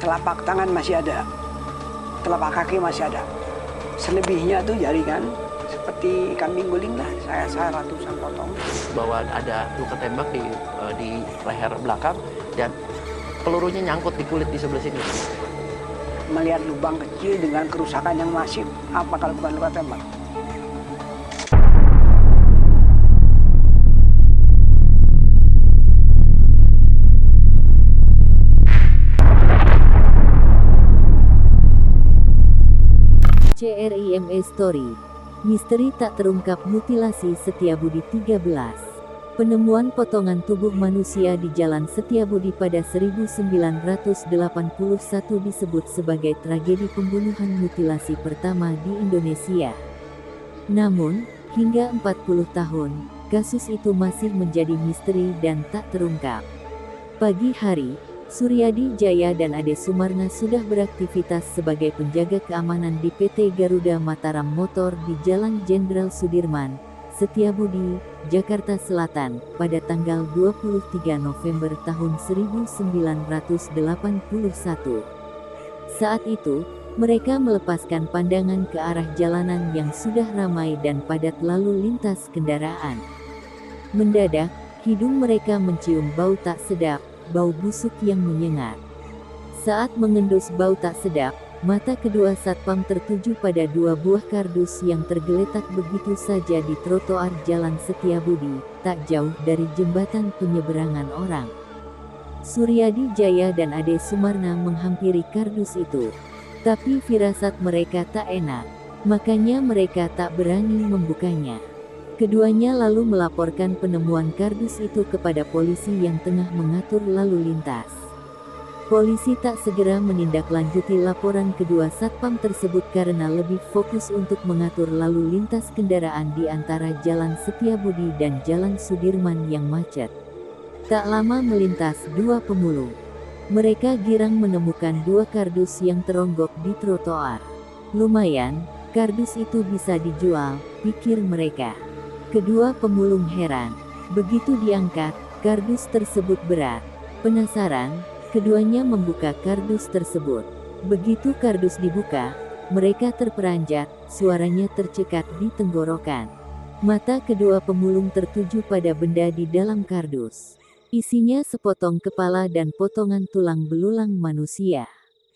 telapak tangan masih ada, telapak kaki masih ada. Selebihnya tuh jaringan seperti kambing guling lah, saya ratusan potong. Bahwa ada luka tembak di leher belakang dan pelurunya nyangkut di kulit di sebelah sini. Melihat lubang kecil dengan kerusakan yang masif, apa kalau bukan luka tembak? CRIME Story. Misteri tak terungkap mutilasi Setiabudi 13. Penemuan potongan tubuh manusia di Jalan Setiabudi pada 1981 disebut sebagai tragedi pembunuhan mutilasi pertama di Indonesia. Namun, hingga 40 tahun, kasus itu masih menjadi misteri dan tak terungkap. Pagi hari, Suryadi Jaya dan Ade Sumarna sudah beraktivitas sebagai penjaga keamanan di PT Garuda Mataram Motor di Jalan Jenderal Sudirman, Setiabudi, Jakarta Selatan, pada tanggal 23 November tahun 1981. Saat itu, mereka melepaskan pandangan ke arah jalanan yang sudah ramai dan padat lalu lintas kendaraan. Mendadak, hidung mereka mencium bau tak sedap, bau busuk yang menyengat. Saat mengendus bau tak sedap, mata kedua satpam tertuju pada dua buah kardus yang tergeletak begitu saja di trotoar Jalan Setiabudi, tak jauh dari jembatan penyeberangan orang. Suryadi Jaya dan Ade Sumarna menghampiri kardus itu. Tapi firasat mereka tak enak, makanya mereka tak berani membukanya. Keduanya lalu melaporkan penemuan kardus itu kepada polisi yang tengah mengatur lalu lintas. Polisi tak segera menindaklanjuti laporan kedua satpam tersebut karena lebih fokus untuk mengatur lalu lintas kendaraan di antara Jalan Setiabudi dan Jalan Sudirman yang macet. Tak lama melintas dua pemulung. Mereka girang menemukan dua kardus yang teronggok di trotoar. Lumayan, kardus itu bisa dijual, pikir mereka. Kedua pemulung heran. Begitu diangkat, kardus tersebut berat. Penasaran, keduanya membuka kardus tersebut. Begitu kardus dibuka, mereka terperanjat, suaranya tercekat di tenggorokan. Mata kedua pemulung tertuju pada benda di dalam kardus. Isinya sepotong kepala dan potongan tulang belulang manusia.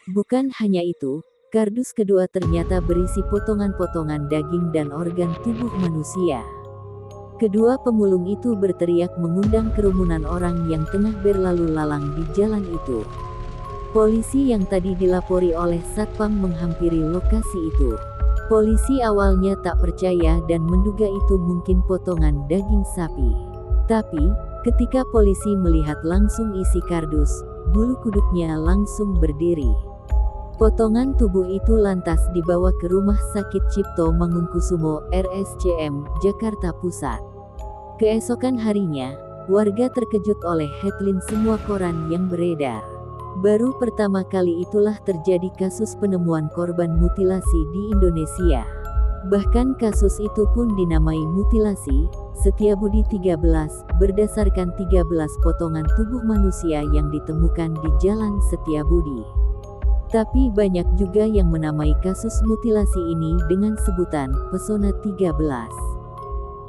Bukan hanya itu, kardus kedua ternyata berisi potongan-potongan daging dan organ tubuh manusia. Kedua pemulung itu berteriak mengundang kerumunan orang yang tengah berlalu lalang di jalan itu. Polisi yang tadi dilapori oleh satpam menghampiri lokasi itu. Polisi awalnya tak percaya dan menduga itu mungkin potongan daging sapi. Tapi, ketika polisi melihat langsung isi kardus, bulu kuduknya langsung berdiri. Potongan tubuh itu lantas dibawa ke Rumah Sakit Cipto Mangunkusumo, RSCM, Jakarta Pusat. Keesokan harinya, warga terkejut oleh headline semua koran yang beredar. Baru pertama kali itulah terjadi kasus penemuan korban mutilasi di Indonesia. Bahkan kasus itu pun dinamai mutilasi Setiabudi 13, berdasarkan 13 potongan tubuh manusia yang ditemukan di Jalan Setiabudi. Tapi banyak juga yang menamai kasus mutilasi ini dengan sebutan Pesona 13.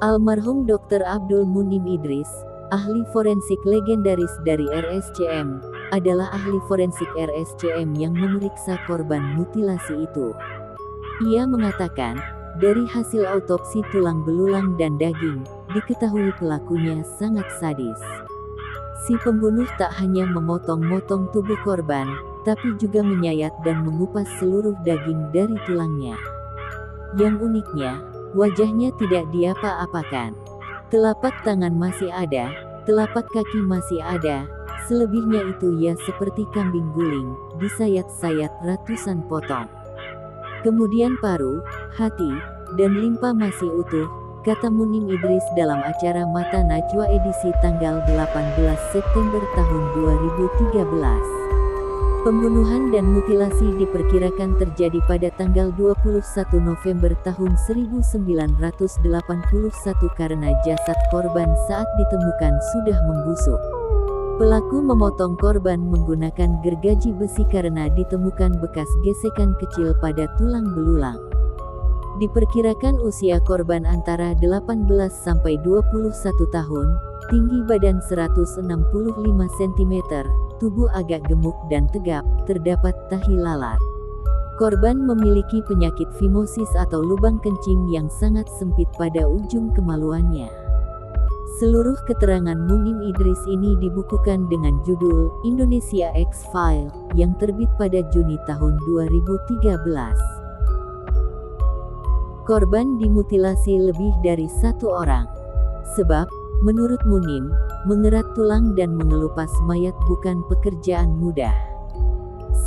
Almarhum Dr. Abdul Munim Idris, ahli forensik legendaris dari RSCM, adalah ahli forensik RSCM yang memeriksa korban mutilasi itu. Ia mengatakan, dari hasil autopsi tulang belulang dan daging, diketahui pelakunya sangat sadis. Si pembunuh tak hanya memotong-motong tubuh korban, tapi juga menyayat dan mengupas seluruh daging dari tulangnya. Yang uniknya, wajahnya tidak diapa-apakan. Telapak tangan masih ada, telapak kaki masih ada, selebihnya itu ia seperti kambing guling, disayat-sayat ratusan potong. Kemudian paru, hati, dan limpa masih utuh, kata Munim Idris dalam acara Mata Najwa edisi tanggal 18 September tahun 2013. Pembunuhan dan mutilasi diperkirakan terjadi pada tanggal 21 November tahun 1981 karena jasad korban saat ditemukan sudah membusuk. Pelaku memotong korban menggunakan gergaji besi karena ditemukan bekas gesekan kecil pada tulang belulang. Diperkirakan usia korban antara 18 sampai 21 tahun, tinggi badan 165 cm, tubuh agak gemuk dan tegap, terdapat tahi lalat. Korban memiliki penyakit fimosis atau lubang kencing yang sangat sempit pada ujung kemaluannya. Seluruh keterangan Munim Idris ini dibukukan dengan judul Indonesia X-File yang terbit pada Juni tahun 2013. Korban dimutilasi lebih dari satu orang. Sebab, menurut Munim, mengerat tulang dan mengelupas mayat bukan pekerjaan mudah.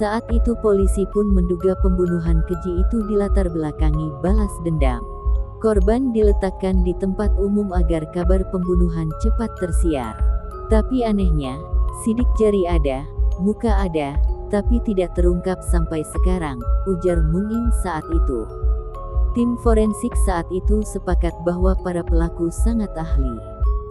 Saat itu polisi pun menduga pembunuhan keji itu dilatar belakangi balas dendam. Korban diletakkan di tempat umum agar kabar pembunuhan cepat tersiar. Tapi anehnya, sidik jari ada, muka ada, tapi tidak terungkap sampai sekarang, ujar Munim saat itu. Tim forensik saat itu sepakat bahwa para pelaku sangat ahli.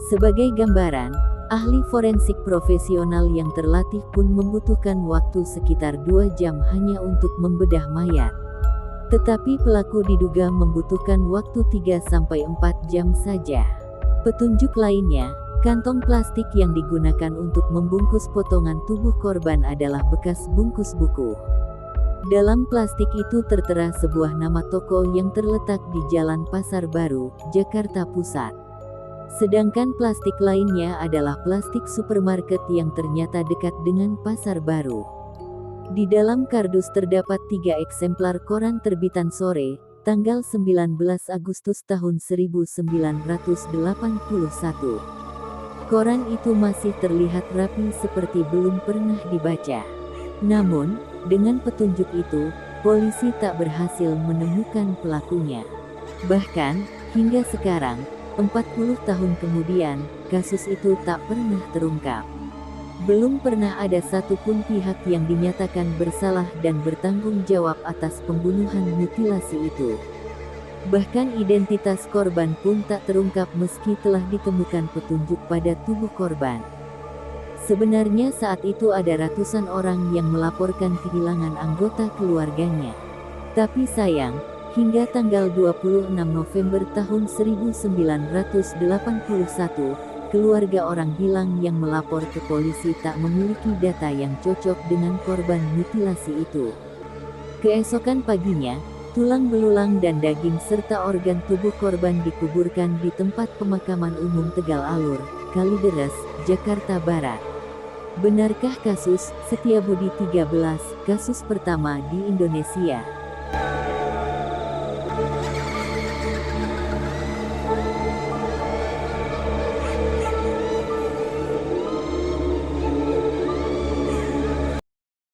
Sebagai gambaran, ahli forensik profesional yang terlatih pun membutuhkan waktu sekitar 2 jam hanya untuk membedah mayat. Tetapi pelaku diduga membutuhkan waktu 3-4 jam saja. Petunjuk lainnya, kantong plastik yang digunakan untuk membungkus potongan tubuh korban adalah bekas bungkus buku. Dalam plastik itu tertera sebuah nama toko yang terletak di Jalan Pasar Baru, Jakarta Pusat. Sedangkan plastik lainnya adalah plastik supermarket yang ternyata dekat dengan Pasar Baru. Di dalam kardus terdapat 3 eksemplar koran terbitan Sore, tanggal 19 Agustus tahun 1981. Koran itu masih terlihat rapi seperti belum pernah dibaca. Namun, dengan petunjuk itu, polisi tak berhasil menemukan pelakunya. Bahkan, hingga sekarang, 40 tahun kemudian, kasus itu tak pernah terungkap. Belum pernah ada satupun pihak yang dinyatakan bersalah dan bertanggung jawab atas pembunuhan mutilasi itu. Bahkan identitas korban pun tak terungkap meski telah ditemukan petunjuk pada tubuh korban. Sebenarnya saat itu ada ratusan orang yang melaporkan kehilangan anggota keluarganya. Tapi sayang, hingga tanggal 26 November tahun 1981, keluarga orang hilang yang melapor ke polisi tak memiliki data yang cocok dengan korban mutilasi itu. Keesokan paginya, tulang belulang dan daging serta organ tubuh korban dikuburkan di tempat pemakaman umum Tegal Alur, Kalideres, Jakarta Barat. Benarkah kasus Setiabudi 13, kasus pertama di Indonesia?